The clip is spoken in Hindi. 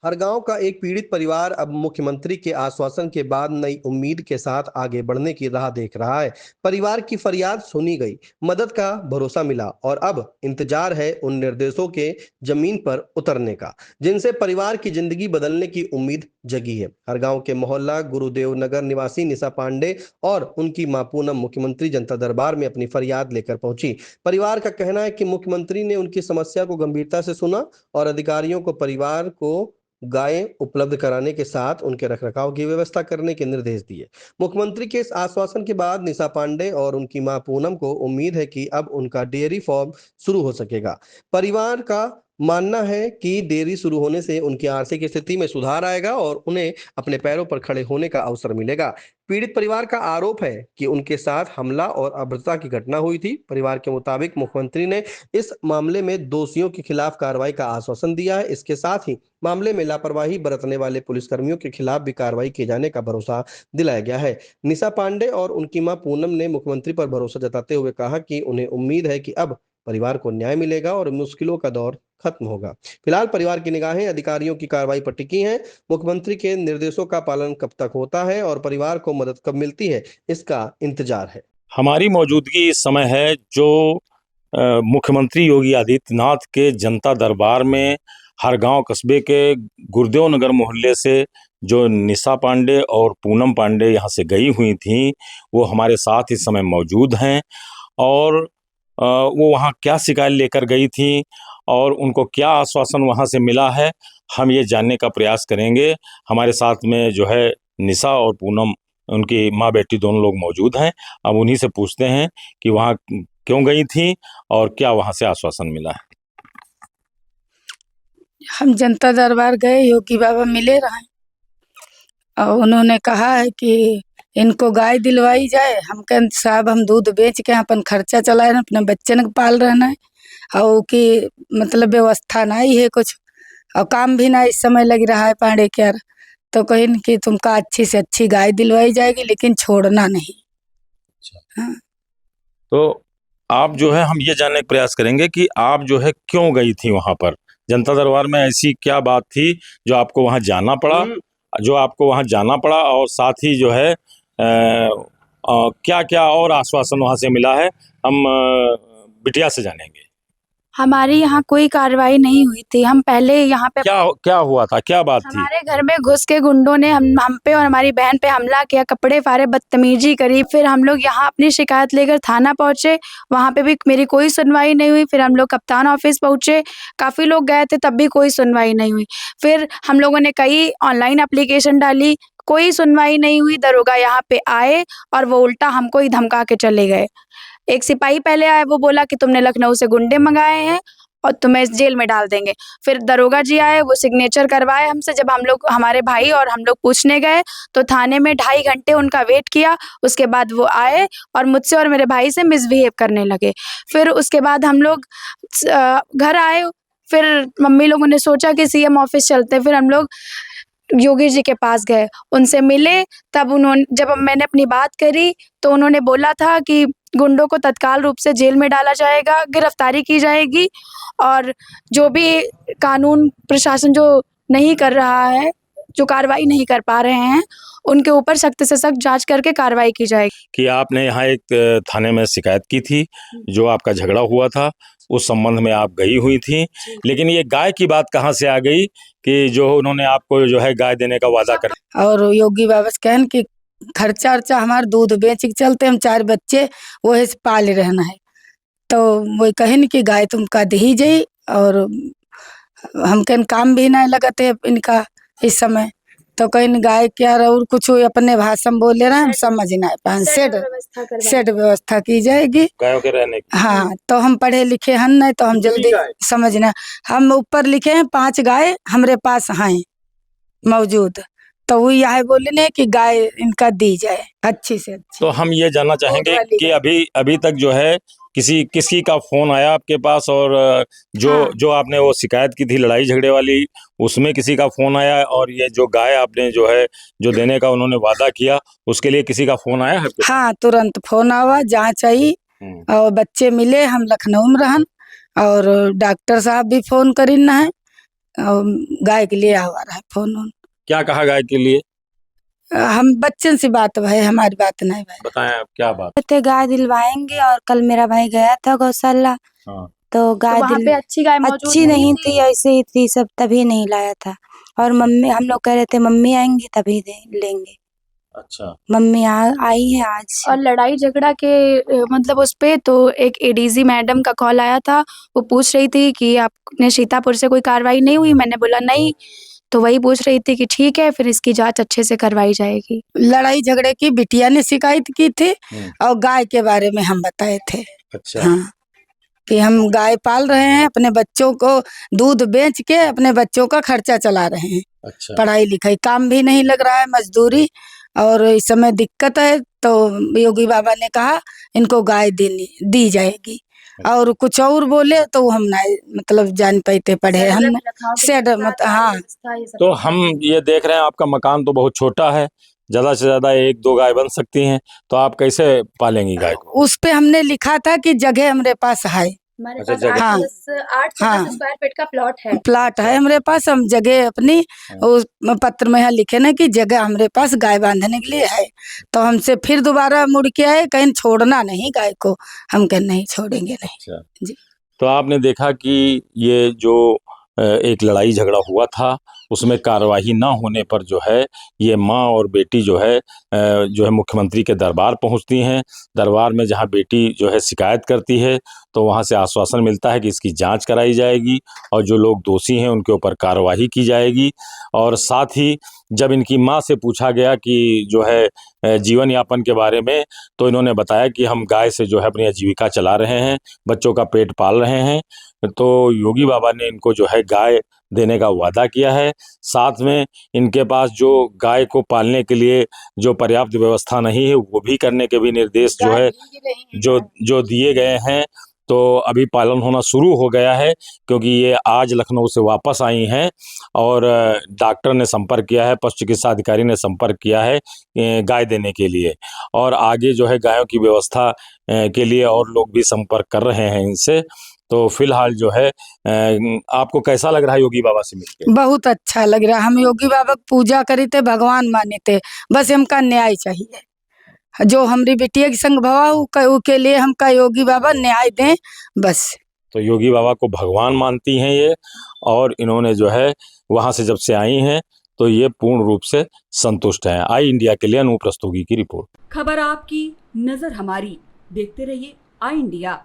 हरगांव का एक पीड़ित परिवार अब मुख्यमंत्री के आश्वासन के बाद नई उम्मीद के साथ आगे बढ़ने की राह देख रहा है। परिवार की फरियाद सुनी गई, मदद का भरोसा मिला और अब इंतजार है उन निर्देशों के जमीन पर उतरने का, जिनसे परिवार की जिंदगी बदलने की उम्मीद जगी है। हरगांव के मोहल्ला गुरुदेव नगर निवासी निशा पांडे और उनकी मां पूनम मुख्यमंत्री जनता दरबार में अपनी फरियाद लेकर पहुंची। परिवार का कहना है कि मुख्यमंत्री ने उनकी समस्या को गंभीरता से सुना और अधिकारियों को परिवार को गायें उपलब्ध कराने के साथ उनके रखरखाव की व्यवस्था करने के निर्देश दिए। मुख्यमंत्री के इस आश्वासन के बाद निशा पांडे और उनकी मां पूनम को उम्मीद है कि अब उनका डेयरी फार्म शुरू हो सकेगा। परिवार का मानना है कि डेयरी शुरू होने से उनकी आर्थिक स्थिति में सुधार आएगा और उन्हें अपने पैरों पर खड़े होने का अवसर मिलेगा। पीड़ित परिवार का आरोप है कि उनके साथ हमला और अभद्रता की घटना हुई थी। परिवार के मुताबिक मुख्यमंत्री ने इस मामले में दोषियों के खिलाफ कार्रवाई का आश्वासन दिया है। इसके साथ ही मामले में लापरवाही बरतने वाले पुलिसकर्मियों के खिलाफ भी कार्रवाई किए जाने का भरोसा दिलाया गया है। निशा पांडे और उनकी मां पूनम ने मुख्यमंत्री पर भरोसा जताते हुए कहा कि उन्हें उम्मीद है कि अब परिवार को न्याय मिलेगा और मुश्किलों का दौर खत्म होगा। फिलहाल परिवार की निगाहें अधिकारियों की कार्रवाई पर टिकी हैं। मुख्यमंत्री के निर्देशों का पालन कब तक होता है और परिवार को मदद कब मिलती है, इसका इंतजार है। हमारी मौजूदगी इस समय है जो मुख्यमंत्री योगी आदित्यनाथ के जनता दरबार में हरगांव कस्बे के गुरुदेव नगर मोहल्ले से जो निशा पांडे और पूनम पांडे यहाँ से गई हुई थीं, वो हमारे साथ इस समय मौजूद हैं। और वो वहाँ क्या शिकायत लेकर गई थीं और उनको क्या आश्वासन वहाँ से मिला है, हम ये जानने का प्रयास करेंगे। हमारे साथ में जो है निशा और पूनम, उनकी माँ बेटी दोनों लोग मौजूद हैं। अब उन्हीं से पूछते हैं कि वहाँ क्यों गई थी और क्या वहाँ से आश्वासन मिला है। हम जनता दरबार गए, योगी बाबा मिले रहे और उन्होंने कहा है कि इनको गाय दिलवाई जाए। हम कहें साहब हम दूध बेच के अपन खर्चा चलाए रहे, अपने बच्चे ने पाल रहे हैं और कि मतलब व्यवस्था नहीं है कुछ और काम भी ना इस समय लग रहा है पांडे क्या। तो कहीं कि तुमका अच्छी से अच्छी गाय दिलवाई जाएगी लेकिन छोड़ना नहीं। हाँ। तो आप जो है, हम ये जानने का प्रयास करेंगे कि आप जो है क्यों गई थी वहाँ पर जनता दरबार में, ऐसी क्या बात थी जो आपको वहाँ जाना पड़ा, और साथ ही जो है क्या क्या और आश्वासन वहाँ से मिला है, हम बिटिया से जानेंगे। हमारी यहाँ कोई कार्रवाई नहीं हुई थी। हम पहले यहाँ पे क्या हुआ था, क्या बात थी? हमारे घर में घुस के गुंडों ने हम पे और हमारी बहन पे हमला किया, कपड़े फाड़े, बदतमीजी करी। फिर हम लोग यहाँ अपनी शिकायत लेकर थाना पहुँचे, वहाँ पे भी मेरी कोई सुनवाई नहीं हुई। फिर हम लोग कप्तान ऑफिस पहुँचे, काफ़ी लोग गए थे, तब भी कोई सुनवाई नहीं हुई। फिर हम लोगों ने कई ऑनलाइन एप्लीकेशन डाली, कोई सुनवाई नहीं हुई। दरोगा यहाँ पे आए और वो उल्टा हमको ही धमका के चले गए। एक सिपाही पहले आया, वो बोला कि तुमने लखनऊ से गुंडे मंगाए हैं और तुम्हें इस जेल में डाल देंगे। फिर दरोगा जी आए, वो सिग्नेचर करवाए हमसे। जब हम लोग, हमारे भाई और हम लोग पूछने गए तो थाने में 2.5 घंटे उनका वेट किया। उसके बाद वो आए और मुझसे और मेरे भाई से मिसबिहेव करने लगे। फिर उसके बाद हम लोग घर आए। फिर मम्मी लोगों ने सोचा कि सीएम ऑफिस चलते हैं। फिर हम लोग योगी जी के पास गए, उनसे मिले। तब जब मैंने अपनी बात करी तो उन्होंने बोला था कि गुंडों को तत्काल रूप से जेल में डाला जाएगा, गिरफ्तारी की जाएगी और जो भी कानून प्रशासन जो नहीं कर रहा है, जो कार्रवाई नहीं कर पा रहे हैं, उनके ऊपर सख्त से सख्त जांच करके कार्रवाई की जाएगी। कि आपने यहाँ एक थाने में शिकायत की थी, जो आपका झगड़ा हुआ था, उस संबंध में आप गई हुई थी। लेकिन ये गाय की बात कहाँ से आ गई कि जो उन्होंने आपको जो है गाय देने का वादा कर? और योगी बाबा से कहन कि खर्चा अर्चा हमारे दूध बेच के चलते, हम 4 बच्चे वही से पाले रहना है। तो वही कहन कि गाय तुमका दी जाई और हम कहन काम भी नहीं लगते इनका इस समय। तो कहीं गाय क्या और कुछ अपने भाषा में बोले रहे, हम समझ नहीं पाए। सेट व्यवस्था की जाएगी गायों के रहने की। हाँ, तो हम पढ़े लिखे हैं नहीं, तो हम जल्दी समझना। हम ऊपर लिखे हैं 5 गाय हमारे पास हैं मौजूद, तो वो यह बोले ने कि गाय इनका दी जाए अच्छी से अच्छी। तो हम ये जानना चाहेंगे कि अभी तक जो है किसी का फोन आया आपके पास, और जो आपने वो शिकायत की थी लड़ाई झगड़े वाली, उसमें किसी का फोन आया, और ये जो गाय आपने जो है जो देने का उन्होंने वादा किया, उसके लिए किसी का फोन आया है? हाँ, तुरंत फोन आवा, जांच आई और बच्चे मिले। हम लखनऊ में रहन और डॉक्टर साहब भी फोन करीन है गाय के लिए हुआ रहा है फोन उन। क्या कहा गाय के लिए? हम बच्चन से बात भाई, हमारी बात नहीं भाई। बताएं आप क्या बात। कहते गाय दिलवाएंगे, और कल मेरा भाई गया था गौशाला, हाँ। तो गाय वहाँ पे अच्छी गाय मौजूद अच्छी नहीं थी, ऐसे ही थी सब, तभी नहीं लाया था। और मम्मी, हम लोग कह रहे थे मम्मी आएंगी तभी लेंगे। अच्छा। मम्मी आई है आज। और लड़ाई झगड़ा के मतलब उस पे तो एक एडीजी मैडम का कॉल आया था, वो पूछ रही थी कि आपने सीतापुर से कोई कार्रवाई नहीं हुई, मैंने बोला नहीं, तो वही पूछ रही थी कि ठीक है फिर इसकी जांच अच्छे से करवाई जाएगी। लड़ाई झगड़े की बिटिया ने शिकायत की थी और गाय के बारे में हम बताए थे। अच्छा। हाँ, कि हम गाय पाल रहे हैं, अपने बच्चों को दूध बेच के अपने बच्चों का खर्चा चला रहे हैं। अच्छा। पढ़ाई लिखाई काम भी नहीं लग रहा है, मजदूरी, और इस समय दिक्कत है, तो योगी बाबा ने कहा इनको गाय दी जाएगी। और कुछ और बोले तो हम ना मतलब जान पाते, पढ़े हम सेड मत। हाँ, तो हम ये देख रहे हैं आपका मकान तो बहुत छोटा है, ज्यादा से ज्यादा 1-2 गाय बन सकती हैं, तो आप कैसे पालेंगी गाय को? उस पे हमने लिखा था कि जगह हमारे पास है। हमारे अच्छा, पास जगह। 8 से हाँ। 10 स्क्वायर फीट का प्लॉट है। प्लाट है हमारे पास, हम जगह अपनी उस पत्र में यहाँ लिखे ना कि जगह हमारे पास गाय बांधने के लिए है। तो हमसे फिर दोबारा मुड़ के आए, कहीं छोड़ना नहीं गाय को, हम कहीं नहीं छोड़ेंगे नहीं। अच्छा जी। तो आपने देखा कि ये जो एक लड़ाई झगड़ा हुआ था, उसमें कार्यवाही ना होने पर जो है ये माँ और बेटी जो है मुख्यमंत्री के दरबार पहुंचती हैं। दरबार में जहां बेटी जो है शिकायत करती है, तो वहां से आश्वासन मिलता है कि इसकी जांच कराई जाएगी और जो लोग दोषी हैं उनके ऊपर कार्यवाही की जाएगी। और साथ ही जब इनकी माँ से पूछा गया कि जो है जीवन यापन के बारे में, तो इन्होंने बताया कि हम गाय से जो है अपनी आजीविका चला रहे हैं, बच्चों का पेट पाल रहे हैं। तो योगी बाबा ने इनको जो है गाय देने का वादा किया है। साथ में इनके पास जो गाय को पालने के लिए जो पर्याप्त व्यवस्था नहीं है, वो भी करने के भी निर्देश जो है जो दिए गए हैं। तो अभी पालन होना शुरू हो गया है, क्योंकि ये आज लखनऊ से वापस आई हैं और डॉक्टर ने संपर्क किया है, पशु चिकित्सा अधिकारी ने संपर्क किया है गाय देने के लिए। और आगे जो है गायों की व्यवस्था के लिए और लोग भी संपर्क कर रहे हैं इनसे। तो फिलहाल जो है आपको कैसा लग रहा है योगी बाबा से मिलकर? बहुत अच्छा लग रहा है। हम योगी बाबा की पूजा करी थे, भगवान माने थे, बस हमका न्याय चाहिए। जो हमारी बिटिया की संग भवा के लिए हमका योगी बाबा न्याय दें बस। तो योगी बाबा को भगवान मानती हैं ये, और इन्होंने जो है वहाँ से जब से आई हैं तो ये पूर्ण रूप से संतुष्ट हैं। आई इंडिया के लिए अनूप रस्तोगी की रिपोर्ट। खबर आपकी, नजर हमारी, देखते रहिए आई इंडिया।